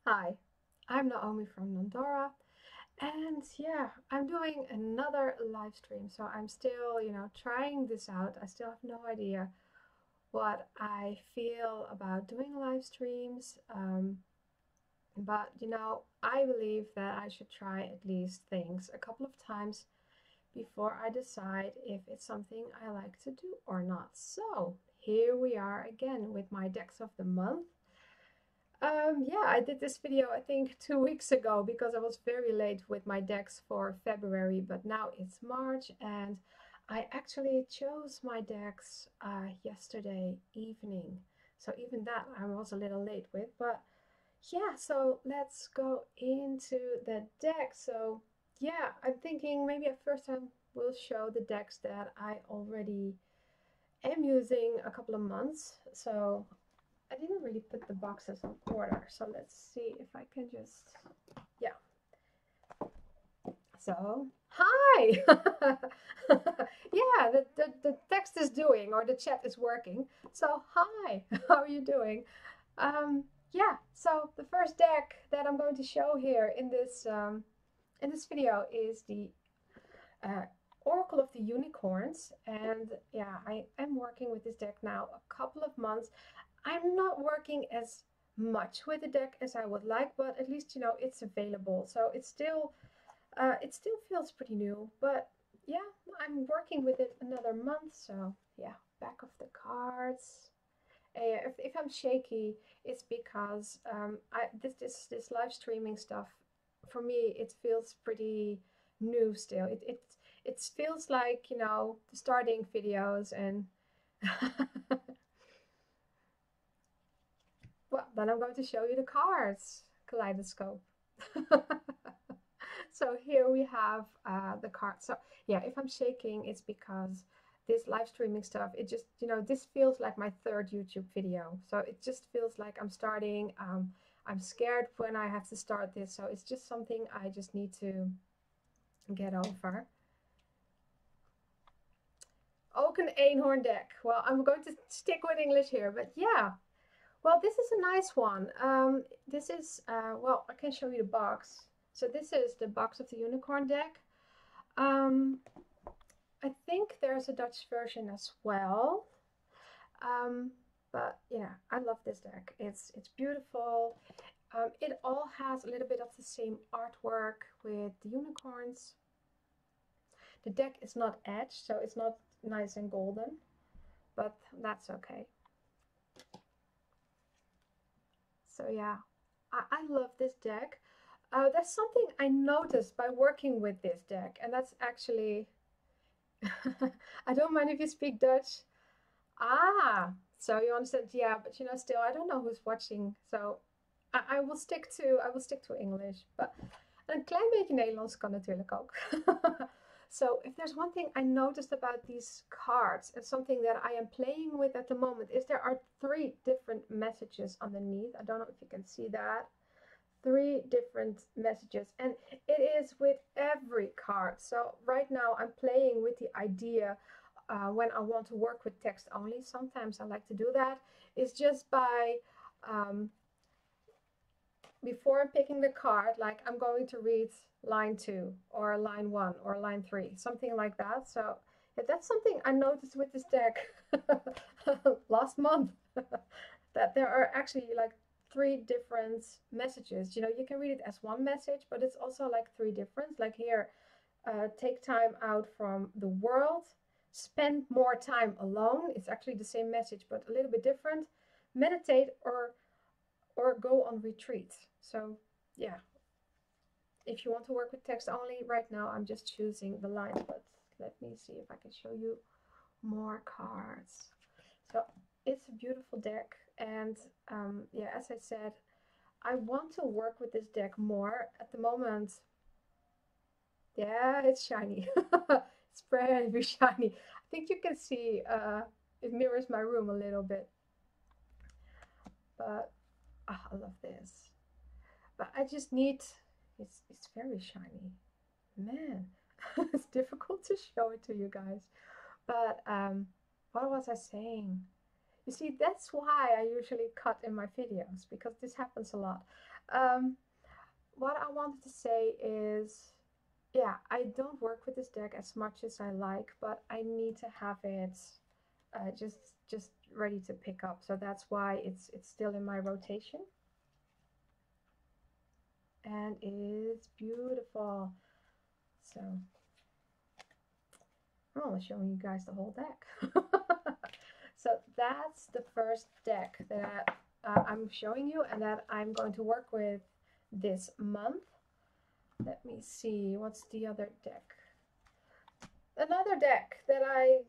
Hi, I'm Naomi from Nondora, and yeah, I'm doing another live stream. So I'm still, trying this out. I still have no idea what I feel about doing live streams. But I believe that I should try at least things a couple of times before I decide if it's something I like to do or not. So here we are again with my decks of the month. Yeah, I did this video I think 2 weeks ago because I was very late with my decks for February, but now it's March and I actually chose my decks yesterday evening. So even that I was a little late with, but yeah, so let's go into the deck. So yeah, I'm thinking maybe at first I will show the decks that I already am using a couple of months. So I didn't really put the boxes in order, so let's see if I can just, yeah. So, hi! Yeah, the text is doing, or the chat is working. So, hi, how are you doing? Yeah, so the first deck that I'm going to show here in this video is the uh, Oracle of the Unicorns. And yeah, I am working with this deck now a couple of months. I'm not working as much with the deck as I would like, but at least it's available. So it still feels pretty new. But yeah, I'm working with it another month. So yeah, back of the cards. If I'm shaky, it's because this live streaming stuff for me it feels pretty new still. It feels like the starting videos and well, then I'm going to show you the cards kaleidoscope. So here we have the cards. So yeah, if I'm shaking, it's because this live streaming stuff, it just, this feels like my third YouTube video. So it just feels like I'm starting. I'm scared when I have to start this. So it's just something I just need to get over. Oak and Einhorn deck. Well, I'm going to stick with English here, but yeah. Well, this is a nice one. This is, well, I can show you the box. So this is the box of the unicorn deck. Um, I think there's a Dutch version as well. Um, but yeah, I love this deck. It's beautiful. It all has a little bit of the same artwork with the unicorns. The deck is not edged, so it's not nice and golden, but that's okay. So yeah, I love this deck. There's something I noticed by working with this deck, and that's actually, I don't mind if you speak Dutch. Ah, so you understand? Yeah, but still, I don't know who's watching, so I will stick to English. But een klein beetje Nederlands kan natuurlijk ook. So if there's one thing I noticed about these cards, and something that I am playing with at the moment, is there are three different messages underneath. I don't know if you can see that. Three different messages, and it is with every card. So right now I'm playing with the idea when I want to work with text only. Sometimes I like to do that. It's just by um, before I'm picking the card, like I'm going to read line 2 or line 1 or line 3, something like that. So yeah, that's something I noticed with this deck last month. That there are actually like three different messages. You can read it as one message, but it's also like three different. Like here, take time out from the world, spend more time alone. It's actually the same message, but a little bit different. Meditate or go on retreat. So yeah, if you want to work with text only, right now I'm just choosing the lines, but let me see if I can show you more cards. So it's a beautiful deck, and yeah, as I said, I want to work with this deck more at the moment. Yeah, it's shiny. It's very shiny. I think you can see it mirrors my room a little bit, but I love this. But I just need, it's very shiny. Man, it's difficult to show it to you guys. But what was I saying? You see, that's why I usually cut in my videos, because this happens a lot. Um, what I wanted to say is, yeah, I don't work with this deck as much as I like, but I need to have it just ready to pick up. So that's why it's still in my rotation, and it's beautiful. So I'm only showing you guys the whole deck. So that's the first deck that I'm showing you and that I'm going to work with this month. Let me see, what's the other deck? Another deck that I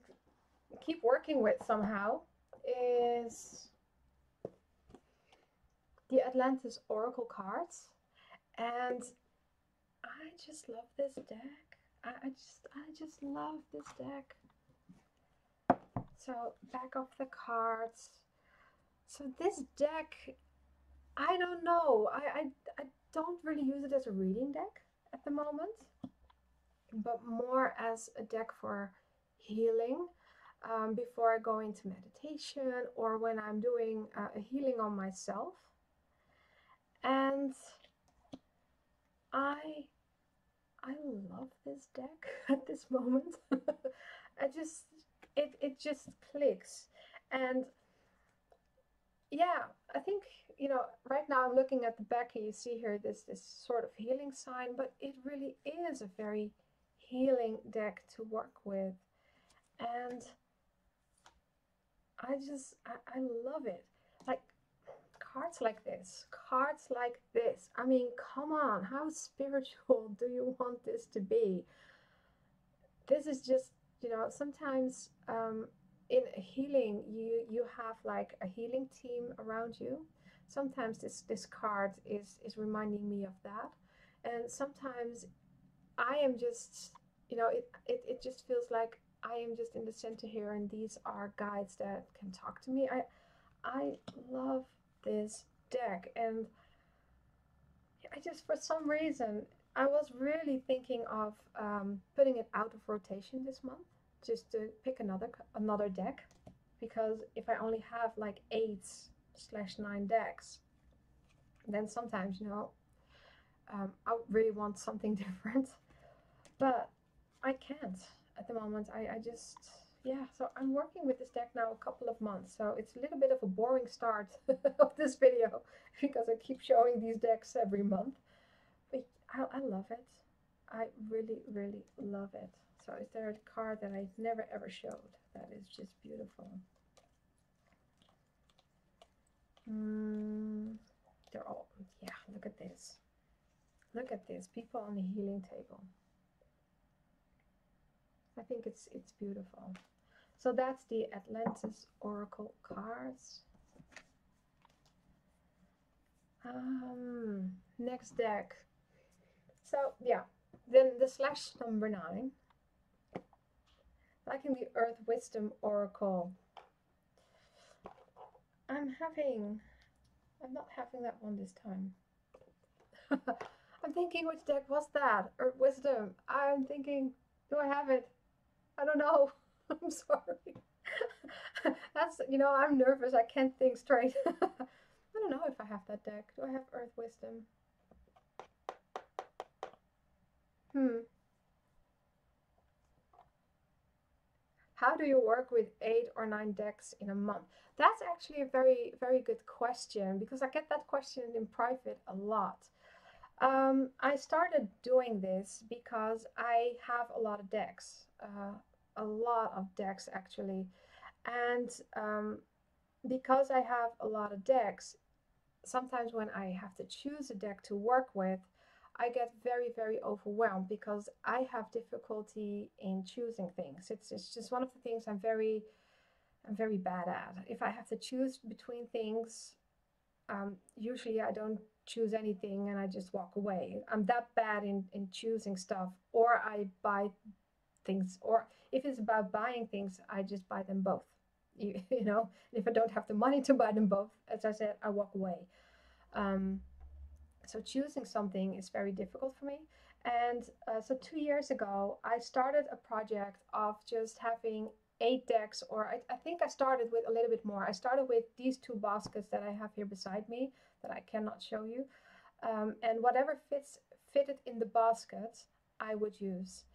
keep working with somehow is the Atlantis Oracle cards. And I just love this deck. I just love this deck. So back of the cards. So this deck, I don't know. I don't really use it as a reading deck at the moment, but more as a deck for healing before I go into meditation or when I'm doing a healing on myself. And I I love this deck at this moment. I just it just clicks. And yeah, I think, you know, right now I'm looking at the back and you see here this sort of healing sign, but it really is a very healing deck to work with. And I love it. Like cards like this. I mean, come on, how spiritual do you want this to be? This is just, you know, sometimes in healing you have like a healing team around you. Sometimes this card is reminding me of that, and sometimes I am just, you know, it just feels like I am just in the center here, and these are guides that can talk to me. I love this deck, and I just, for some reason, I was really thinking of putting it out of rotation this month, just to pick another deck, because if I only have like 8/9 decks, then sometimes, you know, I really want something different, but I can't at the moment. I just, yeah, so I'm working with this deck now a couple of months, so it's a little bit of a boring start of this video because I keep showing these decks every month. But I love it. I really, really love it. So is there a card that I never ever showed that is just beautiful? They're all, yeah, look at this. Look at this, people on the healing table. I think it's beautiful. So that's the Atlantis Oracle cards. Next deck. So yeah, then the slash number 9. Liking the Earth Wisdom Oracle. I'm not having that one this time. I'm thinking, which deck was that? Earth Wisdom. I'm thinking, do I have it? I don't know. I'm sorry. That's, you know, I'm nervous. I can't think straight. I don't know if I have that deck. Do I have Earth Wisdom? How do you work with 8 or 9 decks in a month? That's actually a very, very good question, because I get that question in private a lot. I started doing this because I have a lot of decks, a lot of decks actually. And because I have a lot of decks, sometimes when I have to choose a deck to work with, I get very, very overwhelmed because I have difficulty in choosing things. It's just one of the things I'm very bad at. If I have to choose between things, usually I don't choose anything and I just walk away. I'm that bad in choosing stuff, or I buy things, or if it's about buying things, I just buy them both. You know, if I don't have the money to buy them both, as I said, I walk away. Um, so choosing something is very difficult for me. And so 2 years ago, I started a project of just having 8 decks, or I think I started with a little bit more. I started with these 2 baskets that I have here beside me that I cannot show you. and whatever fitted in the basket, I would use.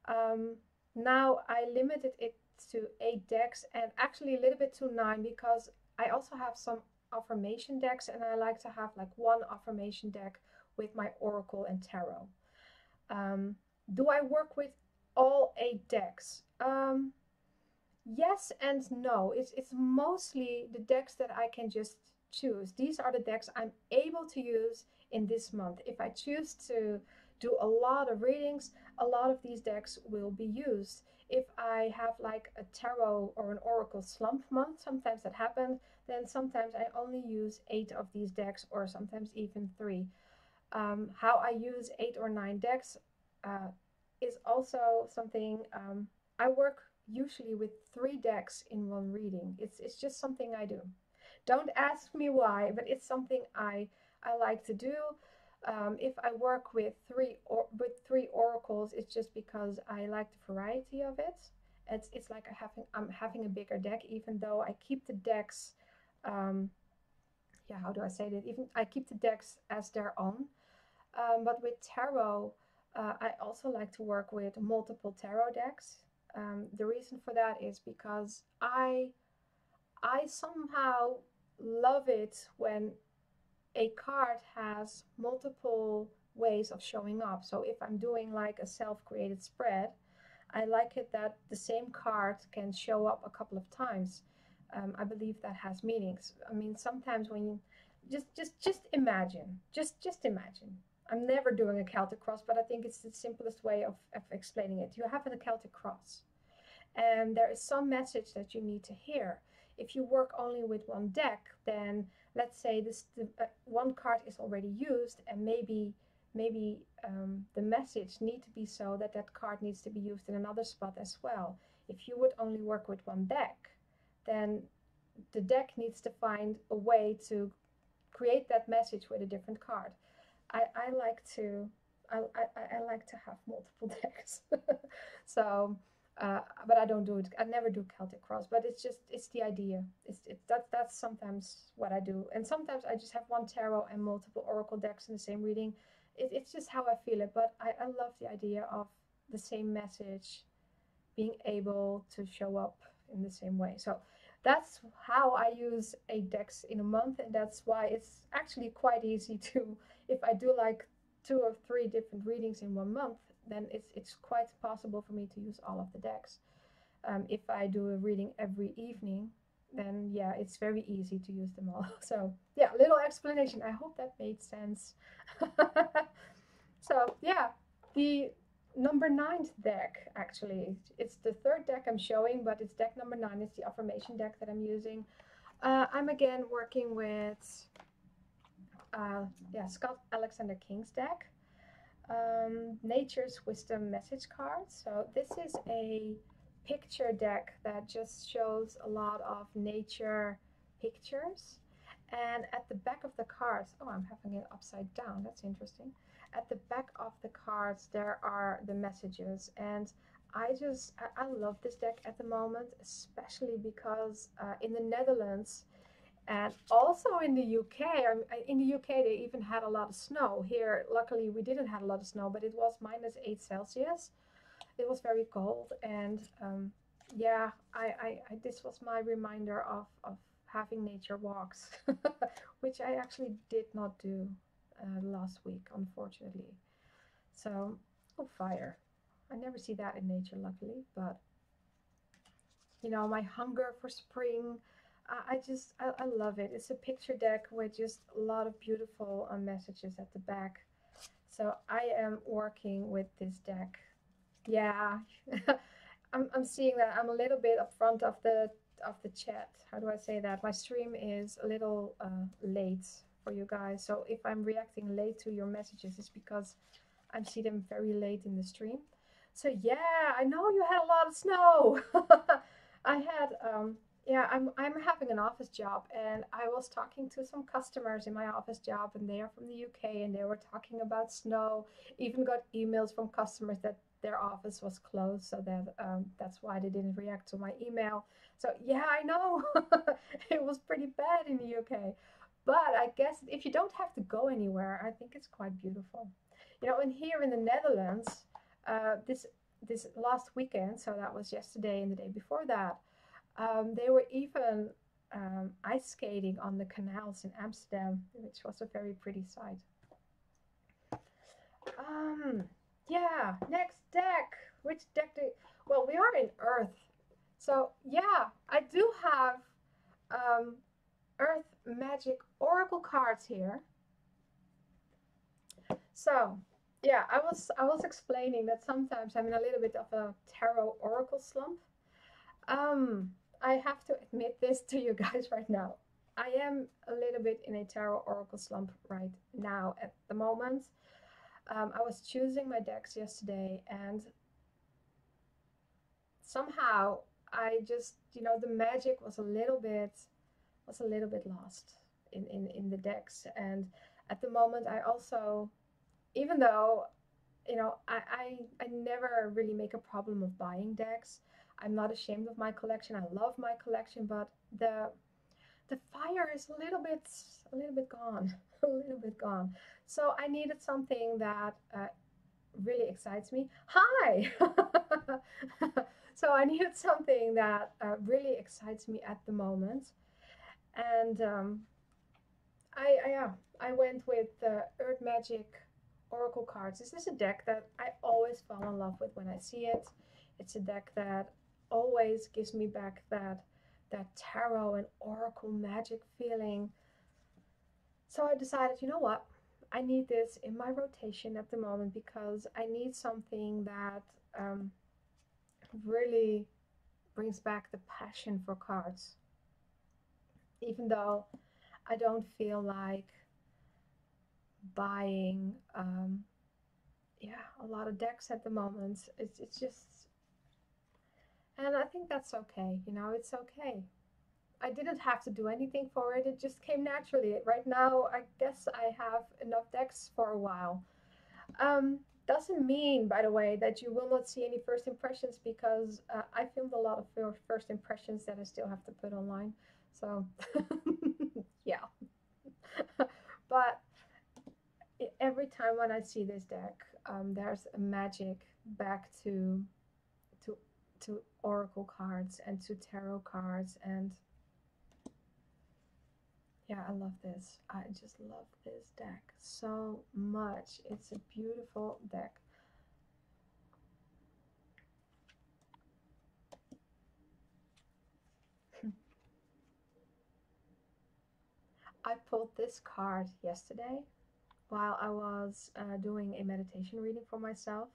Um, Now I limited it to 8 decks and actually a little bit to 9 because I also have some affirmation decks and I like to have like one affirmation deck with my oracle and tarot. Um, do I work with all 8 decks? Yes and no. It's mostly the decks that I can just choose. These are the decks I'm able to use in this month. If I choose to do a lot of readings, a lot of these decks will be used. If I have like a tarot or an oracle slump month, sometimes that happens, then sometimes I only use 8 of these decks or sometimes even 3. How I use 8 or 9 decks uh, is also something I work usually with 3 decks in one reading. It's just something I do. Don't ask me why, but it's something I like to do. If I work with three oracles, it's just because I like the variety of it. It's like I'm having a bigger deck, even though I keep the decks. Um, yeah, how do I say that? Even I keep the decks as their own. But with tarot, I also like to work with multiple tarot decks. The reason for that is because I somehow love it when a card has multiple ways of showing up. So if I'm doing like a self-created spread, I like it that the same card can show up a couple of times. I believe that has meanings. I mean, sometimes when you just imagine, just imagine. I'm never doing a Celtic cross, but I think it's the simplest way of explaining it. You have a Celtic cross, and there is some message that you need to hear. If you work only with one deck, then let's say one card is already used, and maybe the message need to be so that that card needs to be used in another spot as well. If you would only work with one deck, then the deck needs to find a way to create that message with a different card. I like to I like to have multiple decks. So but I don't do it. I never do Celtic Cross, but it's the idea. That's sometimes what I do, and sometimes I just have one tarot and multiple oracle decks in the same reading. It's just how I feel it, but I love the idea of the same message being able to show up in the same way. So that's how I use 8 decks in a month, and that's why it's actually quite easy to, if I do like 2 or 3 different readings in one month, then it's quite possible for me to use all of the decks. If I do a reading every evening, then yeah, it's very easy to use them all. So yeah, little explanation. I hope that made sense. So yeah, the number 9th deck, actually, it's the third deck I'm showing, but it's deck number 9. It's the affirmation deck that I'm using. I'm again working with yeah, Scott Alexander King's deck, Nature's Wisdom message cards. So this is a picture deck that just shows a lot of nature pictures. And at the back of the cards, oh, I'm having it upside down. That's interesting. At the back of the cards, there are the messages. And I love this deck at the moment, especially because in the Netherlands, and also in the UK, in the UK, they even had a lot of snow. Here, luckily, we didn't have a lot of snow, but it was -8 Celsius. It was very cold, and yeah, this was my reminder of having nature walks, which I actually did not do last week, unfortunately. So, oh, fire. I never see that in nature, luckily, but you know, my hunger for spring. I love it. It's a picture deck with just a lot of beautiful messages at the back. So I am working with this deck. Yeah, I'm seeing that I'm a little bit up front of the chat. How do I say that? My stream is a little late for you guys. So if I'm reacting late to your messages, it's because I see them very late in the stream. So yeah, I know you had a lot of snow. I had yeah, I'm having an office job, and I was talking to some customers in my office job, and they are from the UK, and they were talking about snow. Even got emails from customers that their office was closed, so that's why they didn't react to my email. So yeah, I know it was pretty bad in the UK, But I guess if you don't have to go anywhere, I think it's quite beautiful. And here in the Netherlands, this last weekend, so that was yesterday and the day before that, they were even ice skating on the canals in Amsterdam, which was a very pretty sight. Um, yeah, next deck. Which deck do? Well, we are in Earth, so yeah, I do have um, Earth Magic Oracle cards here. So yeah, I was explaining that sometimes I'm in a little bit of a tarot oracle slump. Um, I have to admit this to you guys right now. I am a little bit in a tarot oracle slump right now at the moment. I was choosing my decks yesterday, and somehow I just, the magic was a little bit lost in the decks. And at the moment, I also, even though I never really make a problem of buying decks. I'm not ashamed of my collection. I love my collection, but the fire is a little bit gone, a little bit gone. So I needed something that really excites me. Hi. So I needed something that really excites me at the moment, and yeah, I went with the Earth Magic Oracle cards. This is a deck that I always fall in love with when I see it. It's a deck that always gives me back that tarot and oracle magic feeling. So I decided, you know what? I need this in my rotation at the moment because I need something that um, really brings back the passion for cards. Even though I don't feel like buying yeah, a lot of decks at the moment. It's just, and I think that's okay. It's okay. I didn't have to do anything for it. It just came naturally. Right now, I guess I have enough decks for a while. Doesn't mean, by the way, that you will not see any first impressions because I filmed a lot of first impressions that I still have to put online. So, yeah. But every time when I see this deck, there's a magic back to to oracle cards and to tarot cards, and yeah, I love this. I just love this deck so much. It's a beautiful deck. I pulled this card yesterday while I was doing a meditation reading for myself,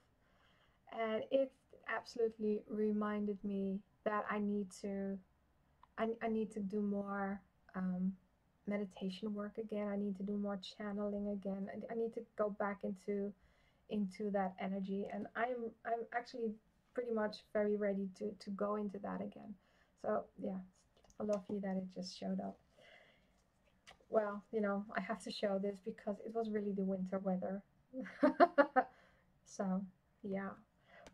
and it absolutely reminded me that I need to do more meditation work again. I need to do more channeling again. I need to go back into that energy, and I'm actually pretty much very ready to go into that again. So yeah, I love you that it just showed up. Well, I have to show this because it was really the winter weather. So yeah,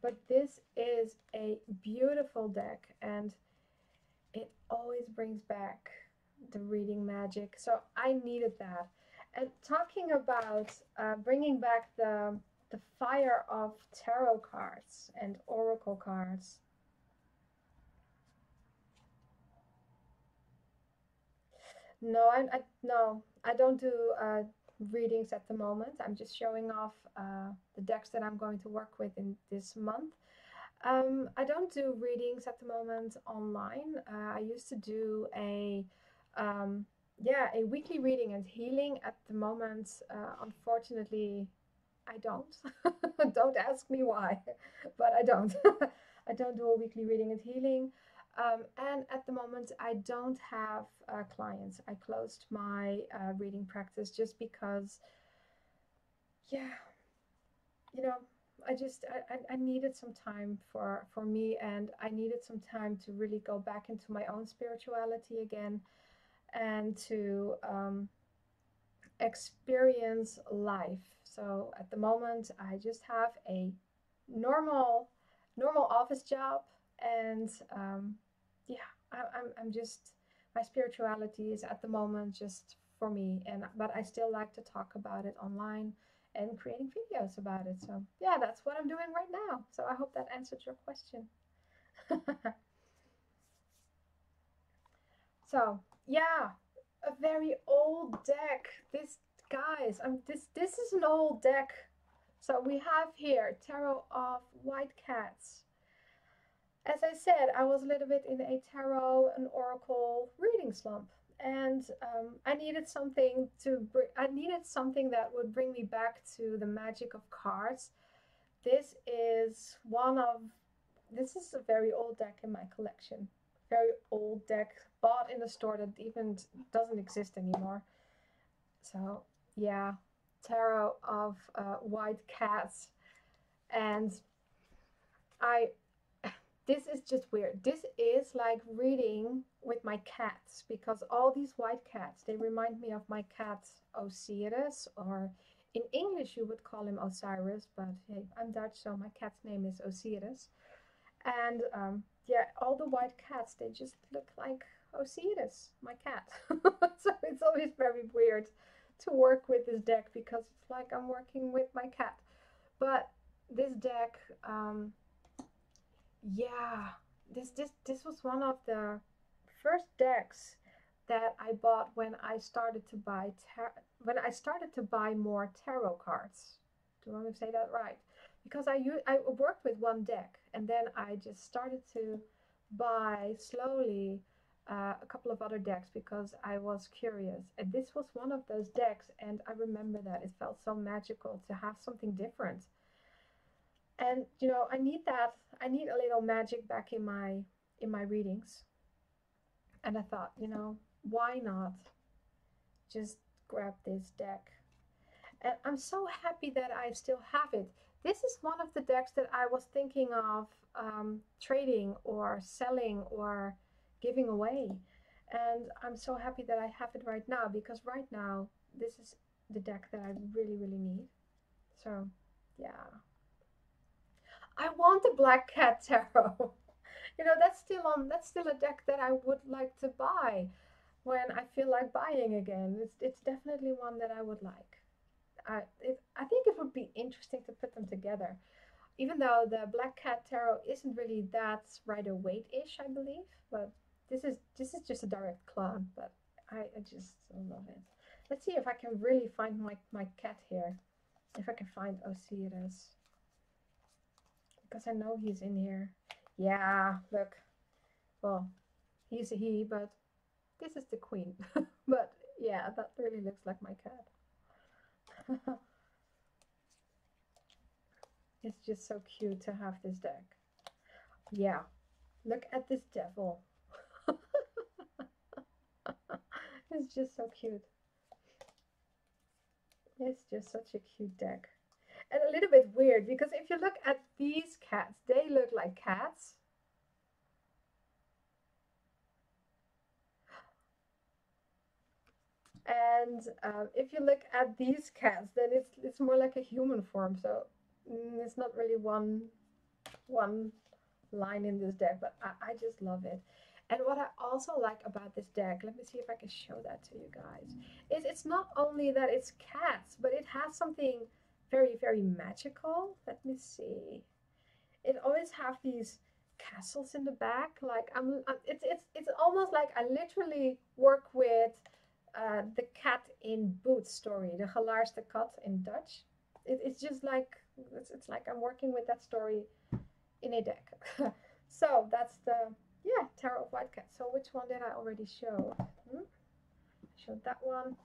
but this is a beautiful deck, and it always brings back the reading magic. So I needed that. And talking about bringing back the fire of tarot cards and oracle cards. No, no, I don't do readings at the moment. I'm just showing off the decks that I'm going to work with in this month. I don't do readings at the moment online. I used to do um, yeah, a weekly reading and healing. At the moment, unfortunately, I don't. Don't ask me why, but I don't. I don't do a weekly reading and healing. And at the moment, I don't have clients. I closed my reading practice just because, yeah, you know, I needed some time for me, and I needed some time to really go back into my own spirituality again, and to experience life. So at the moment, I just have a normal normal office job, and yeah, I'm just, my spirituality is at the moment just for me, and but I still like to talk about it online and creating videos about it. So yeah, that's what I'm doing right now. So I hope that answered your question. So yeah, a very old deck. This guys, this is an old deck. So we have here Tarot of White Cats. As I said, I was a little bit in a tarot and oracle reading slump, and I needed something I needed something that would bring me back to the magic of cards. This is one of this is a very old deck in my collection. Very old deck bought in a store that even doesn't exist anymore. So yeah, Tarot of White Cats, and I this is just weird. This is like reading with my cats because all these white cats, they remind me of my cat Osiris, or in English you would call him Osiris, but hey, I'm Dutch, so my cat's name is Osiris. And yeah, all the white cats, they just look like Osiris, my cat. So it's always very weird to work with this deck because it's like I'm working with my cat. But this deck, yeah, this was one of the first decks that I bought when I started to buy more tarot cards. Do I want to say that right? Because I worked with one deck, and then I just started to buy slowly a couple of other decks because I was curious. And this was one of those decks, and I remember that it felt so magical to have something different. And you know, I need that. I need a little magic back in my readings. And I thought, you know, why not just grab this deck? And I'm so happy that I still have it. This is one of the decks that I was thinking of trading or selling or giving away. And I'm so happy that I have it right now because right now this is the deck that I really, really need. So, yeah. I want the Black Cat Tarot. You know, that's still a deck that I would like to buy when I feel like buying again. It's definitely one that I would like. I think it would be interesting to put them together, even though the Black Cat Tarot isn't really that Rider Waite-ish, I believe. But this is just a direct clone. But I just so love it. Let's see if I can really find my cat here. If I can find Osiris, because I know he's in here. Yeah, look. Well, he's a he, but this is the queen. But yeah, that really looks like my cat. It's just so cute to have this deck. Yeah, look at this devil. It's just so cute. It's just such a cute deck. And a little bit weird because if you look at these cats, they look like cats. And if you look at these cats, then it's more like a human form. So it's not really one line in this deck, but I just love it. And what I also like about this deck, let me see if I can show that to you guys, is it's not only that it's cats, but it has something very, very magical. Let me see. It always have these castles in the back. Like it's almost like I literally work with the cat in Boots story, the Geluidste Kat in Dutch. It's just like it's like I'm working with that story in a deck. So that's the yeah Tarot of White Cat. So which one did I already show? I showed that one.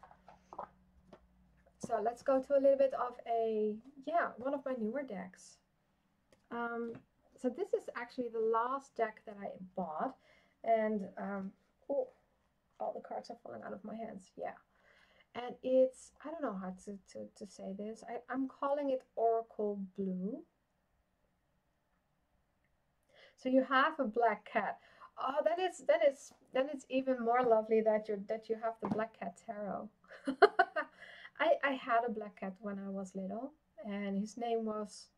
So let's go to a little bit of a yeah one of my newer decks. So this is actually the last deck that I bought, and oh, all the cards are falling out of my hands. Yeah, and it's I don't know how to say this. I'm calling it Oracle Blue. So you have a black cat. Oh, then it's even more lovely that you have the Black Cat Tarot. I had a black cat when I was little, and his name was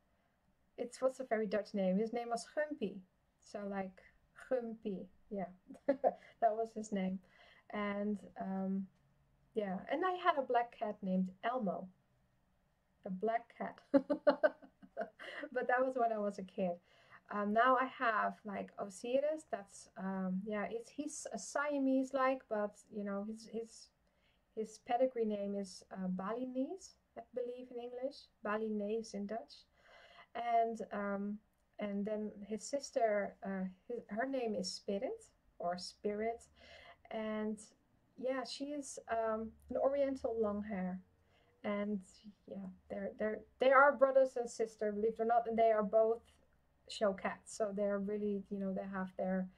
it was a very Dutch name. His name was Gumpy. So like Gumpy, yeah, that was his name. And Yeah, and I had a black cat named Elmo, a black cat. But that was when I was a kid. Now I have like Osiris. That's yeah, it's he's a Siamese like, but you know his pedigree name is Balinese, I believe in English, Balinese in Dutch, and then his sister, her name is Spirit or Spirit, and yeah, she is an Oriental long hair, and yeah, they are brothers and sisters, believe it or not, and they are both show cats, so they're really, you know, they have their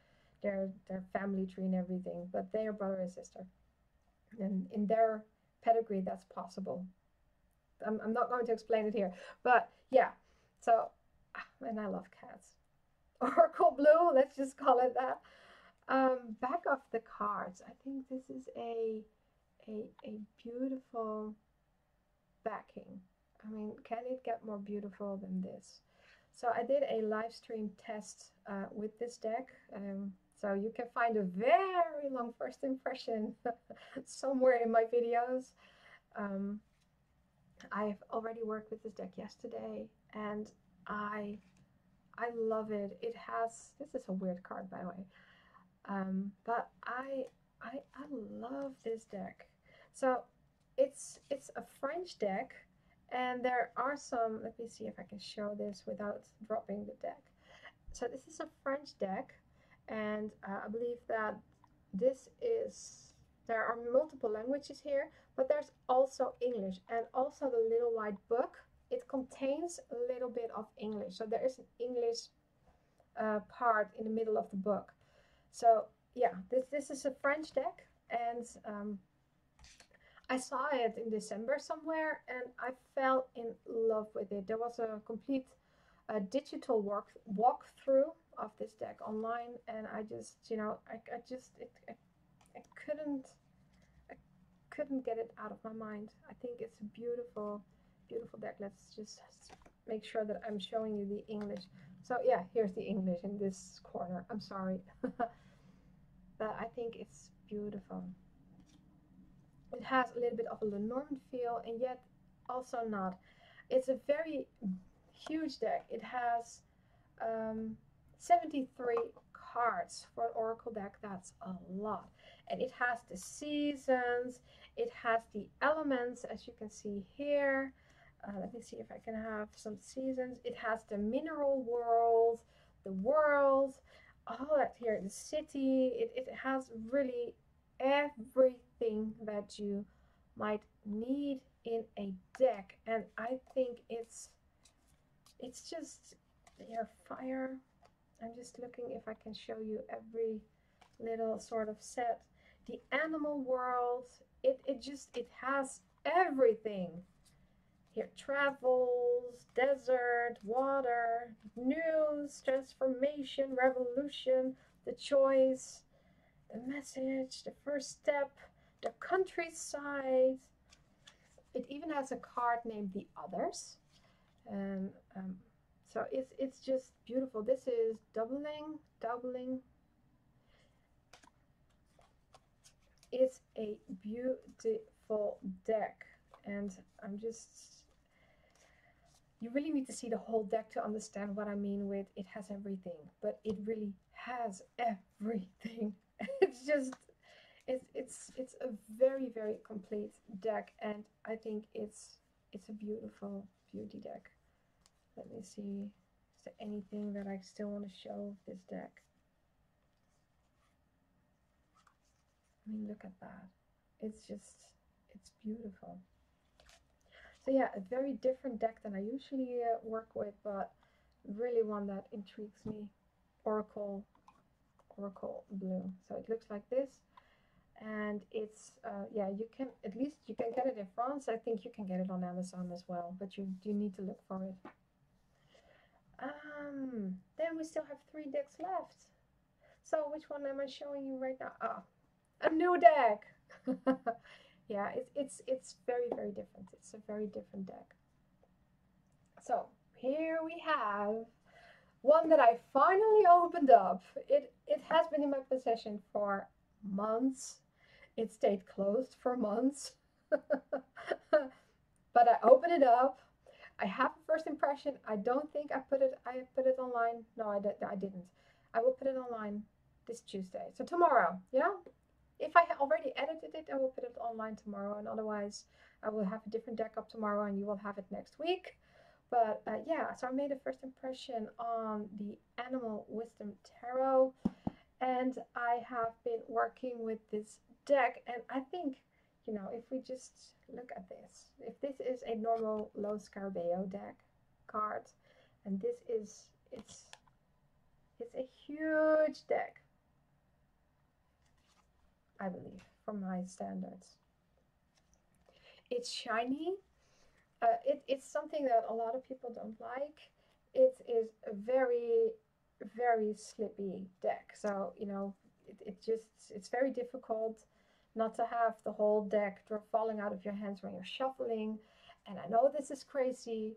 family tree and everything, but they are brother and sister, and in their pedigree that's possible. I'm not going to explain it here, but yeah, so and I love cats. Oracle blue, let's just call it that. Back of the cards, I think this is a beautiful backing. I mean, can it get more beautiful than this? So I did a live stream test with this deck. So you can find a very long first impression somewhere in my videos. Um, I've already worked with this deck yesterday, and I I love it. It has, this is a weird card by the way, but I love this deck. So it's a French deck, and there are some. Let me see if I can show this without dropping the deck. So this is a French deck, and I believe that this is, there are multiple languages here, but there's also English, and also the little white book. It contains a little bit of English, so there is an English part in the middle of the book. So yeah, this is a French deck, and I saw it in December somewhere, and I fell in love with it. There was a complete digital walkthrough of this deck online, and I just, you know, I just I I couldn't get it out of my mind. I think it's a beautiful, beautiful deck. Let's just make sure that I'm showing you the English. So yeah, here's the English in this corner. I'm sorry. But I think it's beautiful. It has a little bit of a Lenormand feel, and yet also not. It's a very huge deck. It has 73 cards for an Oracle deck. That's a lot. And it has the seasons, it has the elements, as you can see here. Let me see if I can have some seasons. It has the mineral world, the world, all that here, the city. It has really everything that you might need in a deck. And I think it's just your fire. I'm just looking if I can show you every little sort of set. The animal world, it has everything. Here, travels, desert, water, news, transformation, revolution, the choice, the message, the first step, the countryside. It even has a card named The Others. And so it's just beautiful. This is doubling. It's a beautiful deck, and I'm just, you really need to see the whole deck to understand what I mean with it has everything, but it really has everything. It's just, it's a very, very complete deck, and I think it's a beautiful beauty deck. Let me see, is there anything that I still want to show of this deck? I mean, look at that. It's just, it's beautiful. So yeah, a very different deck than I usually work with, but really one that intrigues me. Oracle, Oracle blue. So it looks like this, and it's yeah, you can, at least you can get it in France. I think you can get it on Amazon as well, but you need to look for it. Then we still have 3 decks left. So which one am I showing you right now? Ah, a new deck. Yeah, it's very, very different. It's a very different deck. So here we have one that I finally opened up. It has been in my possession for months. It stayed closed for months. But I opened it up. I have a first impression. I don't think I put it online. No, I didn't. I will put it online this Tuesday. So tomorrow, you know? If I already edited it, I will put it online tomorrow, and otherwise I will have a different deck up tomorrow and you will have it next week. But yeah, so I made a first impression on the Animal Wisdom Tarot, and I have been working with this deck, and I think, you know, if we just look at this, if this is a normal Low Scarabeo deck card, and this is, it's a huge deck, I believe, from my standards. It's shiny. It's something that a lot of people don't like. It is a very, very slippy deck. So, you know, it's very difficult not to have the whole deck falling out of your hands when you're shuffling. And I know this is crazy.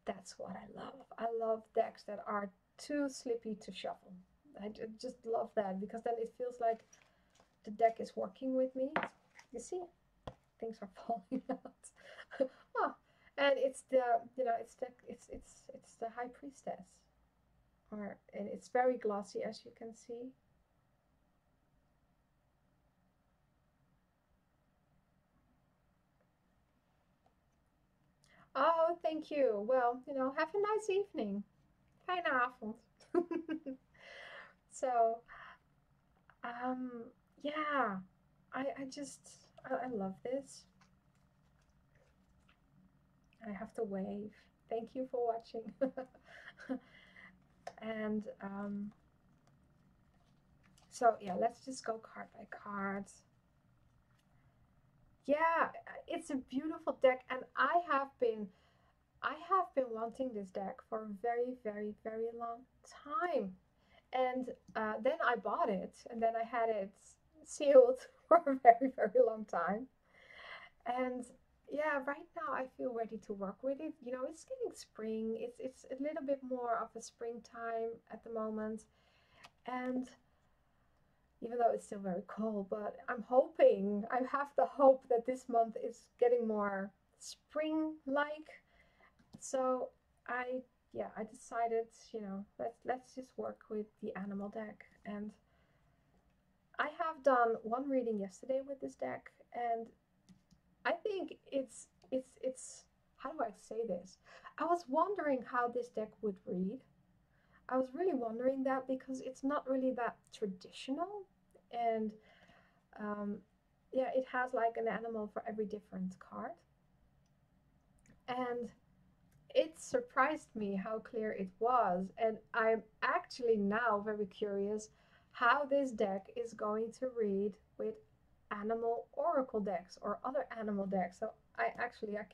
That's what I love. I love decks that are too slippy to shuffle. I just love that because then it feels like the deck is working with me. You see, things are falling out. Oh, and it's the, you know, it's the High Priestess, or, and it's very glossy, as you can see. Oh, thank you. Well, you know, have a nice evening. Fijne avond. So, um, yeah, I just, I love this. I have to wave. Thank you for watching. And so yeah, let's just go card by card. Yeah, it's a beautiful deck, and I have been wanting this deck for a very, very, very long time. And then I bought it, and then I had it sealed for a very, very long time. And yeah, right now I feel ready to work with it. You know, it's getting spring. It's a little bit more of a springtime at the moment. And even though it's still very cold, but I'm hoping, I have the hope that this month is getting more spring-like. So I, yeah, I decided, you know, let's just work with the animal deck. And I have done one reading yesterday with this deck, and I think it's how do I say this? I was wondering how this deck would read. I was really wondering that because it's not really that traditional, and um, yeah, it has like an animal for every different card, and it surprised me how clear it was, and I'm actually now very curious how this deck is going to read with animal oracle decks or other animal decks. So I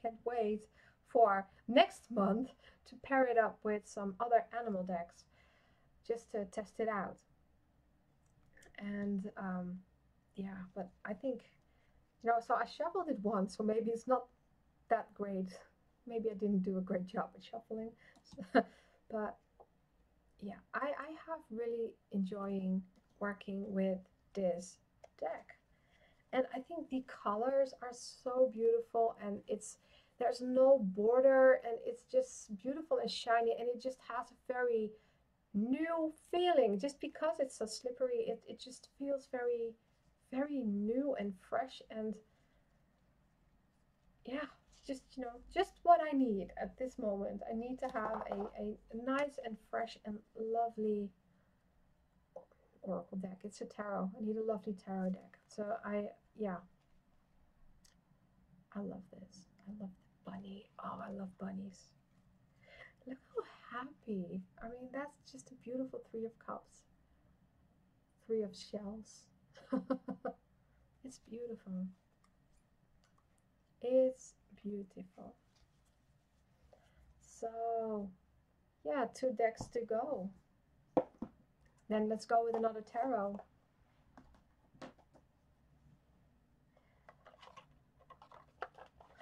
can't wait for next month to pair it up with some other animal decks just to test it out. And yeah, but I think, you know, so I shuffled it once, so maybe it's not that great. Maybe I didn't do a great job at shuffling. But yeah, I have really enjoying working with this deck. And I think the colors are so beautiful, and there's no border, and it's just beautiful and shiny, and it just has a very new feeling. Just because it's so slippery, it just feels very, very new and fresh, and yeah, just, you know, just what I need at this moment. I need to have a nice and fresh and lovely oracle deck. It's a tarot. I need a lovely tarot deck. So yeah, I love this. I love the bunny. Oh, I love bunnies. Look how happy. I mean, that's just a beautiful Three of Cups. Three of Shells. It's beautiful. It's beautiful. So, yeah, two decks to go. Then let's go with another tarot.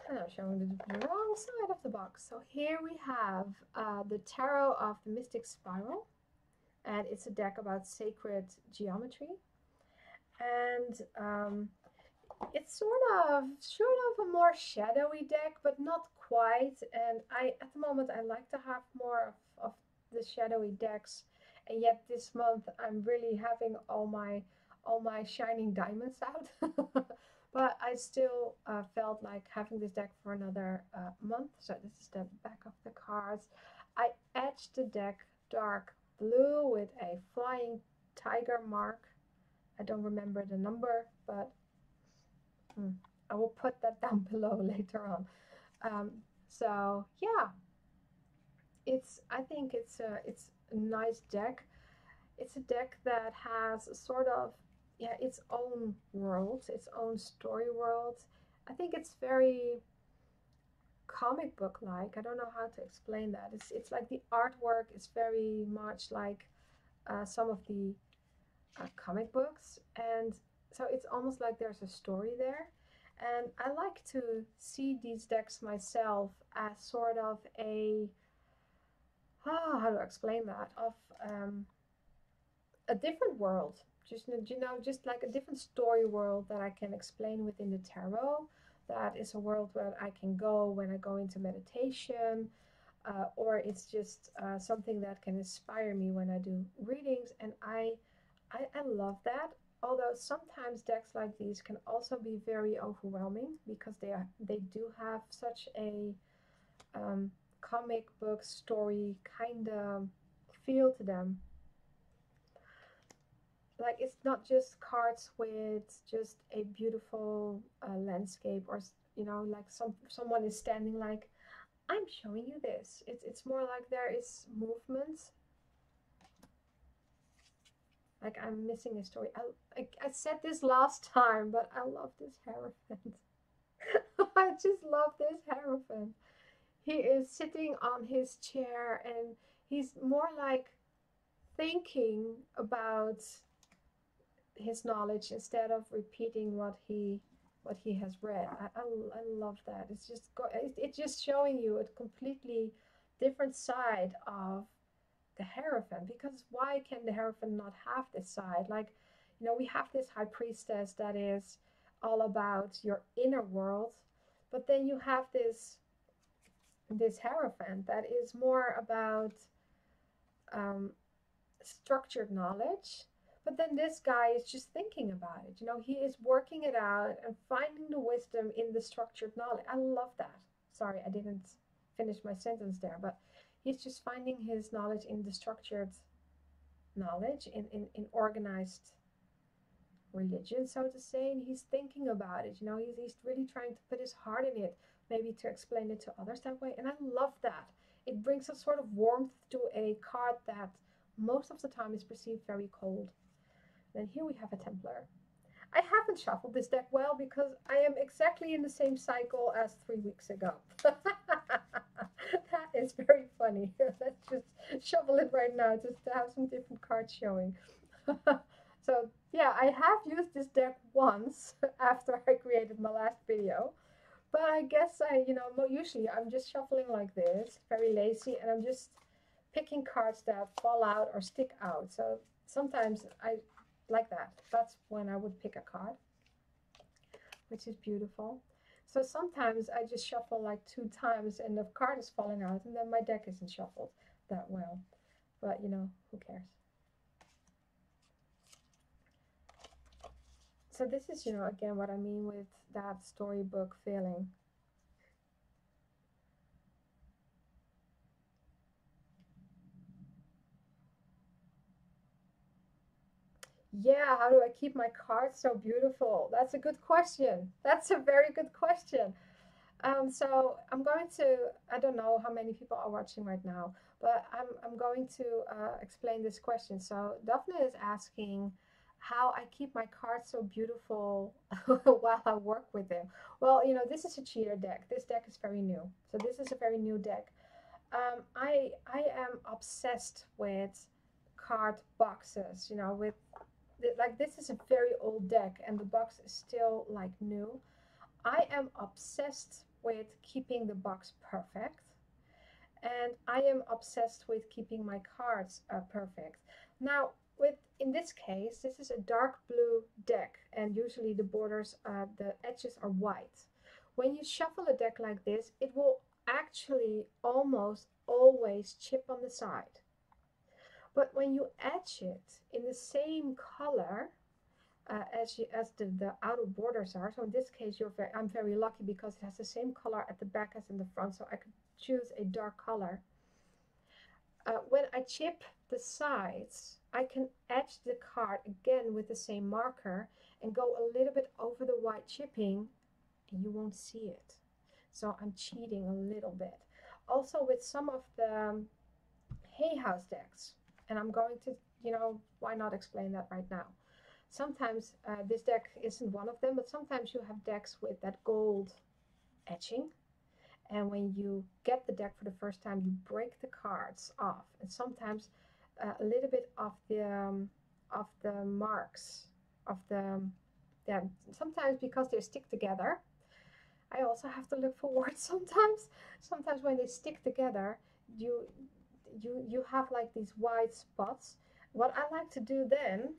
And I'm showing the wrong side of the box. So here we have the Tarot of the Mystic Spiral. And it's a deck about sacred geometry. And It's sort of a more shadowy deck, but not quite. And I at the moment I like to have more of the shadowy decks. And yet this month I'm really having all my shining diamonds out. But I still felt like having this deck for another month. So this is the back of the cards. I etched the deck dark blue with a flying tiger mark. I don't remember the number, but hmm, I will put that down below later on. Um, so yeah, I think it's a nice deck. It's a deck that has sort of yeah its own world, its own story world. I think it's very comic book like. I don't know how to explain that. It's like the artwork is very much like some of the comic books, and so it's almost like there's a story there. And I like to see these decks myself as sort of how do I explain that? Of a different world, just like a different story world that I can explain within the tarot. That is a world where I can go when I go into meditation, or it's just something that can inspire me when I do readings, and I love that. Although sometimes decks like these can also be very overwhelming because they do have such a um, comic book story kind of feel to them. Like it's not just cards with just a beautiful landscape, or like someone is standing like I'm showing you this. It's more like there is movement. Like I'm missing a story. I said this last time, but I love this Hierophant. I just love this Hierophant. He is sitting on his chair and he's more like thinking about his knowledge instead of repeating what he has read. I love that. It's just showing you a completely different side of the Hierophant, because why can the Hierophant not have this side? Like, we have this high priestess that is all about your inner world, but then you have this Hierophant that is more about um, structured knowledge. But then this guy is just thinking about it. He is working it out and finding the wisdom in the structured knowledge. I love that. Sorry, I didn't finish my sentence there, but he's just finding his knowledge in the structured knowledge, in organized religion, so to say, and he's thinking about it. He's really trying to put his heart in it, maybe to explain it to others that way. And I love that. It brings a sort of warmth to a card that most of the time is perceived very cold. Then here we have a Templar. I haven't shuffled this deck well because I am exactly in the same cycle as 3 weeks ago. That is very funny. Let's just shuffle it right now just to have some different cards showing. So yeah, I have used this deck once after I created my last video, but I guess usually I'm just shuffling like this, very lazy, and I'm just picking cards that fall out or stick out. So sometimes I like that. That's when I would pick a card, which is beautiful. So sometimes I just shuffle like 2 times and the card is falling out and then my deck isn't shuffled that well. But who cares? So this is, again, what I mean with that storybook feeling. Yeah, how do I keep my cards so beautiful? That's a good question. That's a very good question. So I'm going to, I don't know how many people are watching right now, but I'm going to explain this question. So Daphne is asking how I keep my cards so beautiful while I work with them. Well, this is a cheater deck. This deck is very new. So this is a very new deck. I am obsessed with card boxes, with like this is a very old deck and the box is still like new. I am obsessed with keeping the box perfect, and I am obsessed with keeping my cards perfect. Now, with in this case, this is a dark blue deck, and usually the borders, the edges are white. When you shuffle a deck like this, it will actually almost always chip on the side. But when you etch it in the same color as the outer borders are, so in this case, I'm very lucky because it has the same color at the back as in the front, so I could choose a dark color. When I chip the sides, I can etch the card again with the same marker and go a little bit over the white chipping, and you won't see it. So I'm cheating a little bit. Also with some of the Hay House decks, and I'm going to, why not explain that right now? Sometimes this deck isn't one of them, but sometimes you have decks with that gold etching. And when you get the deck for the first time, you break the cards off, and sometimes a little bit of the marks of the yeah. Sometimes because they stick together, I also have to look for words. Sometimes when they stick together, you have like these white spots. What I like to do then,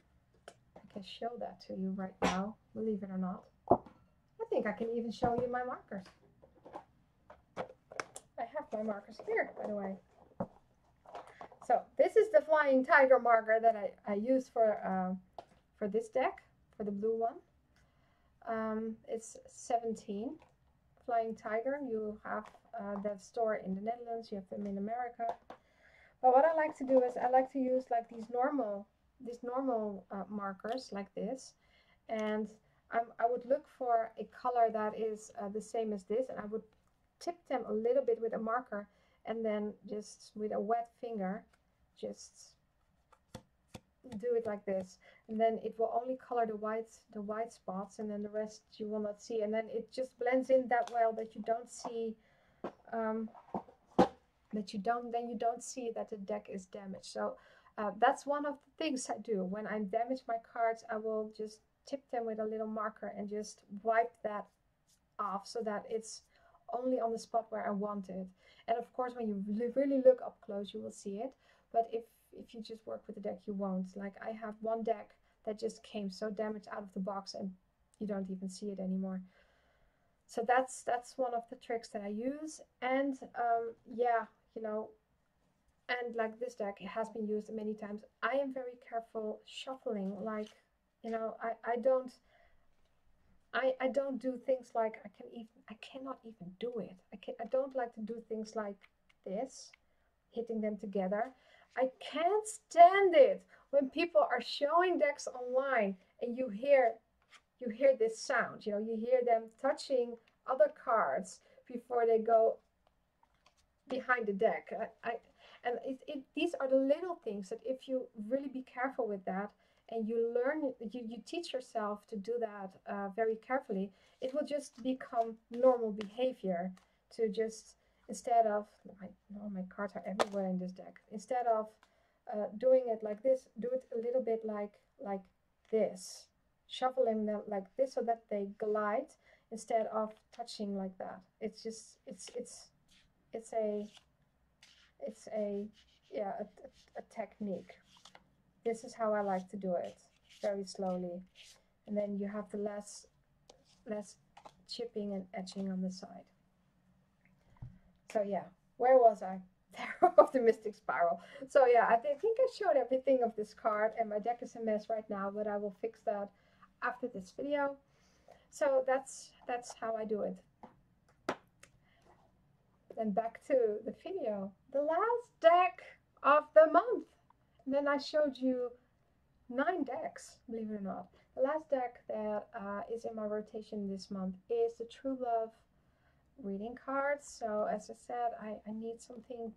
I can show that to you right now, believe it or not. I think I can even show you my markers. I have my markers here, by the way. So this is the Flying Tiger marker that I used for this deck, for the blue one. It's 17 Flying Tiger. You have that store in the Netherlands, you have them in America. But what I like to do is I like to use like these normal markers like this, and I would look for a color that is the same as this, and I would tip them a little bit with a marker, and then just with a wet finger just do it like this, and then it will only color the white spots, and then the rest you will not see, and then it just blends in that well that you don't see you don't see that the deck is damaged. So that's one of the things I do. When I damage my cards, I will just tip them with a little marker and just wipe that off so that it's only on the spot where I want it. And of course, when you really look up close, you will see it. But if you just work with the deck, you won't. Like I have one deck that just came so damaged out of the box, and you don't even see it anymore. So that's one of the tricks that I use. And yeah, and like this deck, it has been used many times. I am very careful shuffling. Like, I don't do things like I cannot even do it. I don't like to do things like this, hitting them together. I can't stand it when people are showing decks online and you hear this sound. You hear them touching other cards before they go behind the deck. These are the little things that if you really be careful with that, and you learn, you teach yourself to do that very carefully, it will just become normal behavior to just, instead of, my cards are everywhere in this deck, instead of doing it like this, do it a little bit like this, shuffling them like this so that they glide instead of touching like that. It's just, it's a yeah, a technique. This is how I like to do it, very slowly, and then you have the less chipping and etching on the side. So yeah, where was I? There, of the Mystic Spiral. So yeah, I think I showed everything of this card, and my deck is a mess right now, but I will fix that after this video. So that's how I do it. Then back to the video. The last deck of the month. And then I showed you 9 decks, believe it or not. The last deck that is in my rotation this month is the True Love reading cards. So as I said, I need something,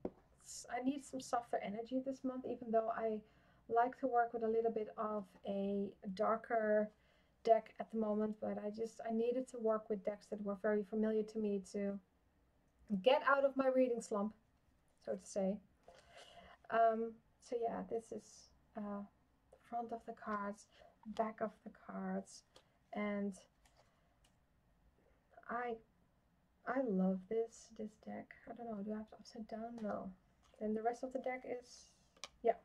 I need some softer energy this month, even though I like to work with a little bit of a darker deck at the moment, but I needed to work with decks that were very familiar to me to get out of my reading slump, so to say. So yeah, this is the front of the cards, back of the cards, and I love this deck. I don't know, do I have to upside down? No. Then the rest of the deck is, yeah.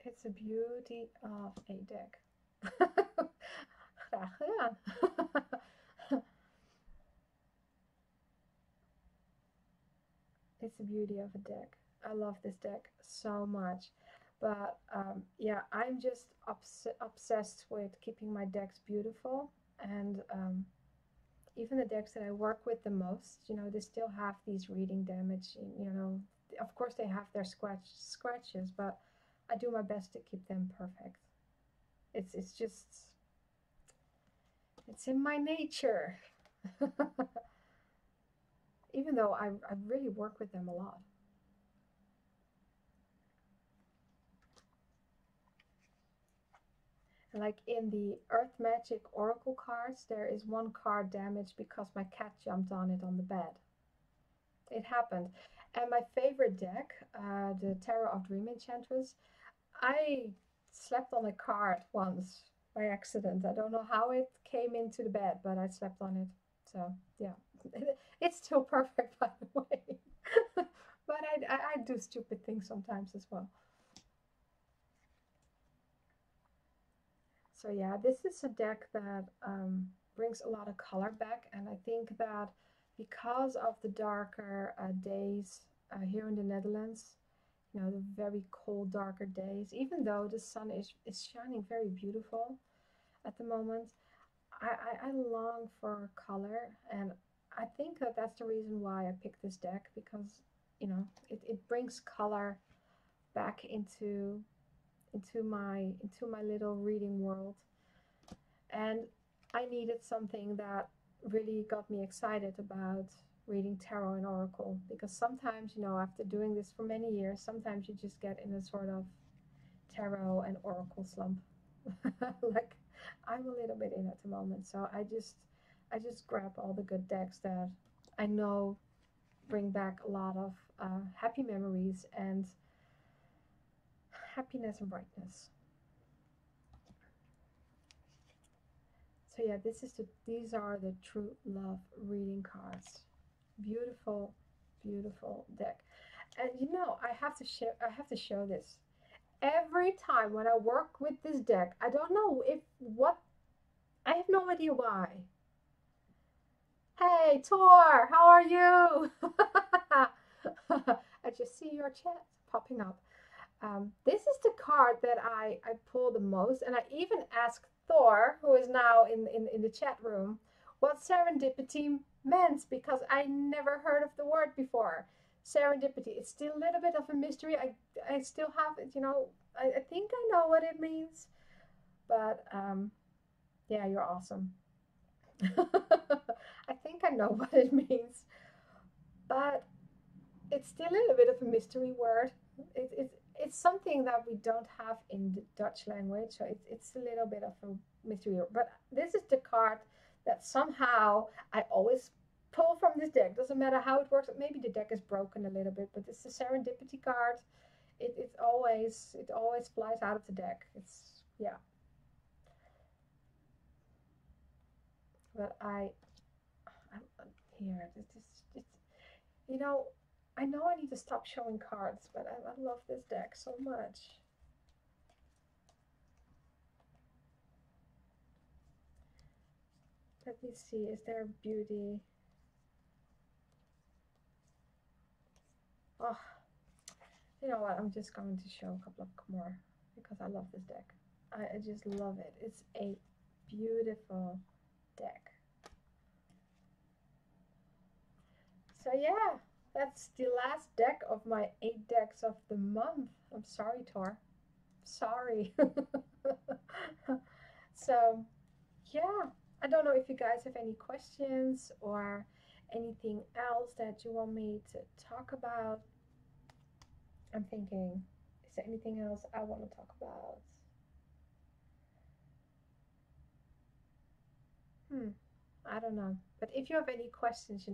It's a beauty of a deck. Graag gedaan. It's a beauty of a deck. I love this deck so much. But yeah, I'm just obsessed with keeping my decks beautiful. And even the decks that I work with the most, they still have these reading damage. Of course they have their scratches, but I do my best to keep them perfect. It's just it's in my nature. Even though I really work with them a lot. Like in the Earth Magic Oracle cards, there is one card damaged because my cat jumped on it on the bed. It happened. And my favorite deck, the Tarot of Dream Enchantress, I slept on a card once by accident. I don't know how it came into the bed, but I slept on it. So, yeah. It's still perfect, by the way. But I do stupid things sometimes as well. So yeah, this is a deck that brings a lot of color back, and I think that because of the darker days here in the Netherlands, the very cold, darker days, even though the sun is shining very beautiful at the moment, I long for color, and I think that that's the reason why I picked this deck because it brings color back into my little reading world. And I needed something that really got me excited about reading tarot and oracle because sometimes, after doing this for many years, sometimes you just get in a sort of tarot and oracle slump. Like I'm a little bit in at the moment, so I just grab all the good decks that I know bring back a lot of happy memories and happiness and brightness. So yeah, these are the true love reading cards. Beautiful, beautiful deck. And I have to show this. Every time when I work with this deck, I don't know if what I have no idea why. Hey Tor, how are you? I just see your chat popping up. This is the card that I pull the most, and I even asked Thor, who is now in the chat room, what serendipity meant because I never heard of the word before. Serendipity. It's still a little bit of a mystery. I still have it. I think I know what it means, but yeah, you're awesome. I think I know what it means, but it's still a little bit of a mystery word. It's something that we don't have in the Dutch language, so it's a little bit of a mystery. But this is the card that somehow I always pull from this deck. Doesn't matter how it works. Maybe the deck is broken a little bit, but it's the serendipity card. It always flies out of the deck. It's yeah. But I here it's you know I know I need to stop showing cards, but I love this deck so much. Let me see, is there beauty? Oh, you know what? I'm just going to show a couple of more because I love this deck. I just love it. It's a beautiful deck. So yeah, that's the last deck of my 8 decks of the month. I'm sorry, Tor. Sorry. So yeah, I don't know if you guys have any questions or anything else that you want me to talk about. I'm thinking, is there anything else I want to talk about? Hmm, I don't know. But if you have any questions,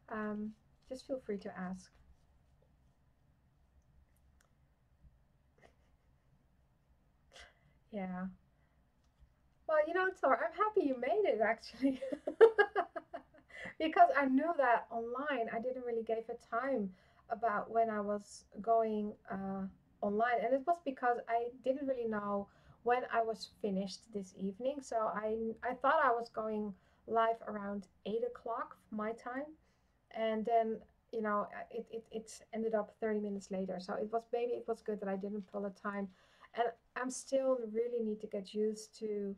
um, just feel free to ask. Yeah. Well, Tor, I'm happy you made it actually. Because I knew that online I didn't really give a time about when I was going. online, and it was because I didn't really know when I was finished this evening. So I thought I was going live around 8 o'clock my time, and then it ended up 30 minutes later. So it was good that I didn't pull a time, and I'm still really need to get used to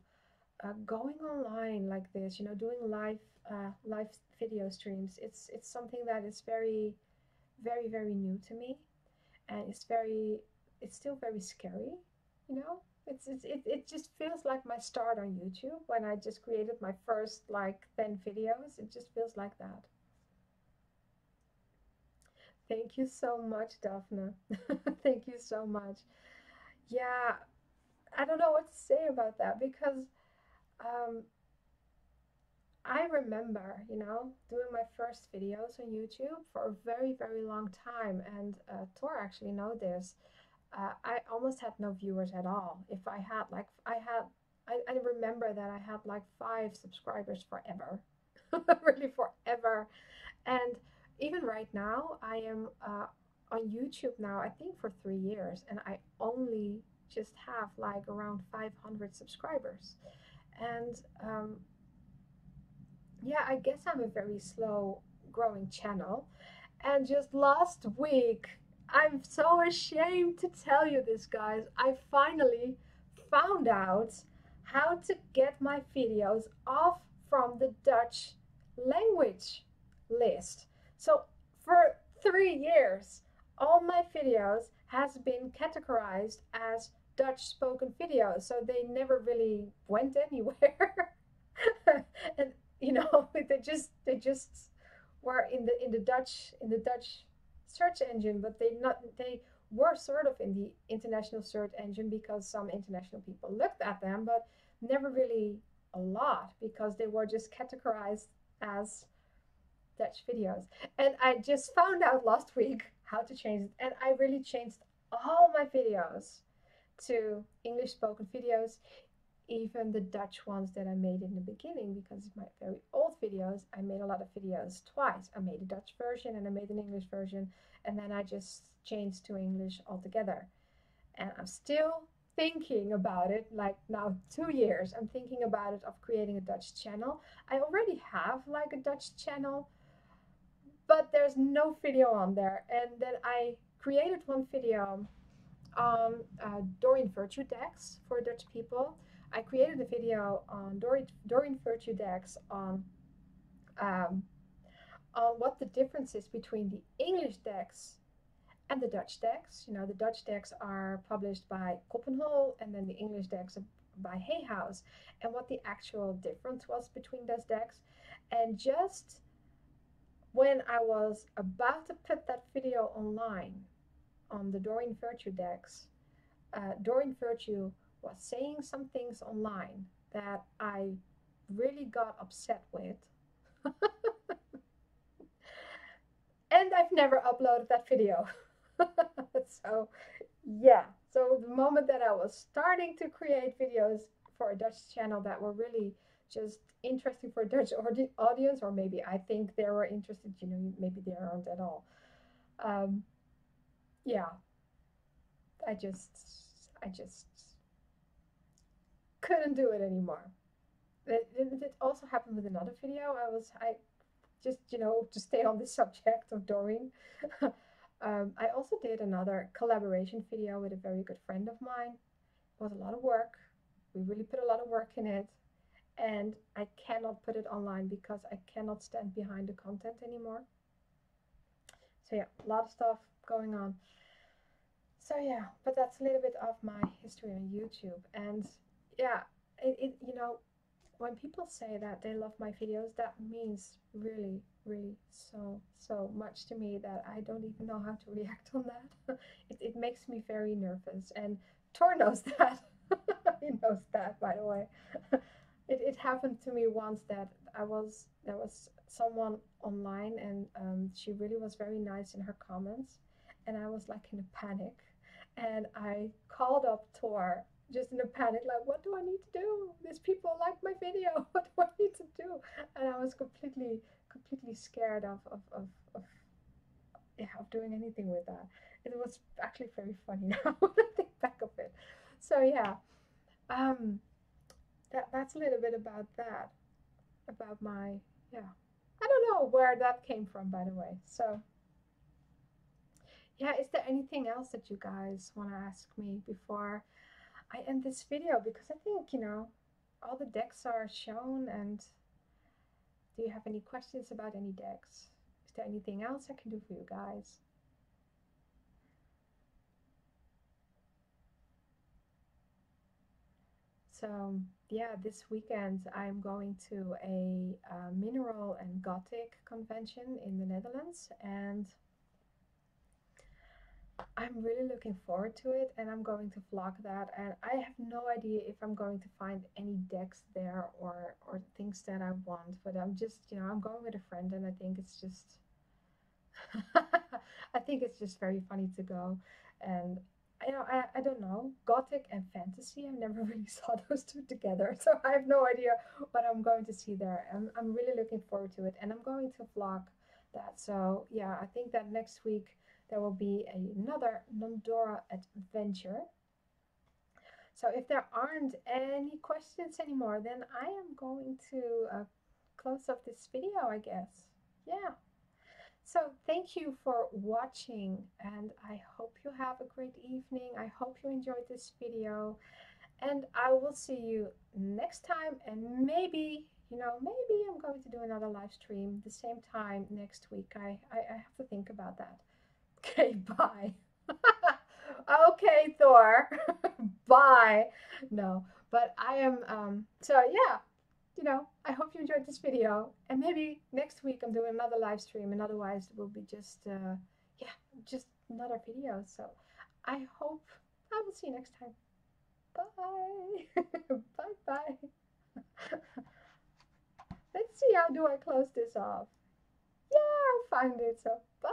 going online like this, doing live video streams. It's something that is very, very, very new to me, and it's still very scary, you know. It just feels like my start on YouTube when I just created my first like 10 videos. It just feels like that. Thank you so much, Daphne. Thank you so much. Yeah, I don't know what to say about that because um, I remember, doing my first videos on YouTube for a very, very long time, and Tor actually know this. I almost had no viewers at all. If I had like, I remember that I had like 5 subscribers forever, really forever. And even right now, I am on YouTube now, I think for 3 years, and I only just have like around 500 subscribers. And yeah, I guess I'm a very slow growing channel. And just last week, I'm so ashamed to tell you this, guys. I finally found out how to get my videos off from the Dutch language list. So for 3 years, all my videos has been categorized as Dutch spoken videos, so they never really went anywhere. And they just were in the Dutch search engine, but they were sort of in the international search engine because some international people looked at them, but never really a lot because they were just categorized as Dutch videos. And I just found out last week how to change it, and I really changed all my videos to English spoken videos, even the Dutch ones that I made in the beginning, because my very old videos, I made a lot of videos twice. I made a Dutch version and I made an English version, and then I just changed to English altogether. And I'm still thinking about it, like now 2 years, I'm thinking about it of creating a Dutch channel. I already have like a Dutch channel, but there's no video on there. And then I created one video on Doreen Virtue decks for Dutch people. I created a video on Doreen Virtue decks um, on what the difference is between the English decks and the Dutch decks. The Dutch decks are published by Koppenhol, and then the English decks are by Hay House, and what the actual difference was between those decks. And just when I was about to put that video online on the Doreen Virtue decks, Doreen Virtue was saying some things online that I really got upset with. And I've never uploaded that video. So, yeah. So, the moment that I was starting to create videos for a Dutch channel that were really just interesting for a Dutch audience, or maybe I think they were interested, maybe they aren't at all. Um, yeah, I just couldn't do it anymore. It also happened with another video. I just, to stay on the subject of Doreen. I also did another collaboration video with a very good friend of mine. It was a lot of work. We really put a lot of work in it. And I cannot put it online because I cannot stand behind the content anymore. So yeah, a lot of stuff going on. So yeah, but that's a little bit of my history on YouTube. And yeah, when people say that they love my videos, that means really, really so much to me that I don't even know how to react on that. It makes me very nervous, and Tor knows that. He knows that, by the way. It happened to me once that there was someone online, and she really was very nice in her comments, and I was like in a panic, and I called up Tor just in a panic, like, what do I need to do? These people like my video. What do I need to do? And I was completely scared of yeah, of doing anything with that. It was actually very funny now when I think back of it. So yeah, um, that's a little bit about that, about my, yeah. I don't know where that came from, by the way. So yeah, is there anything else that you guys want to ask me before I end this video? Because I think, all the decks are shown, and do you have any questions about any decks? Is there anything else I can do for you guys? So yeah, this weekend I'm going to a mineral and gothic convention in the Netherlands, and I'm really looking forward to it, and I'm going to vlog that. And I have no idea if I'm going to find any decks there or things that I want, but I'm just, I'm going with a friend, and I think it's just I think it's just very funny to go. And I don't know, gothic and fantasy, I've never really saw those two together, so I have no idea what I'm going to see there. I'm really looking forward to it, and I'm going to vlog that. So yeah, I think that next week there will be another Nondora adventure. So if there aren't any questions anymore, then I am going to close off this video, I guess. Yeah. So thank you for watching, and I hope you have a great evening. I hope you enjoyed this video, and I will see you next time. And maybe, maybe I'm going to do another live stream the same time next week. I have to think about that. Okay, bye. Okay, Thor. Bye. No, but I am, so yeah, I hope you enjoyed this video. And maybe next week I'm doing another live stream, and otherwise it will be just, yeah, just another video. So I hope I will see you next time. Bye. Bye bye. Let's see, how do I close this off? Yeah, I found it. So bye.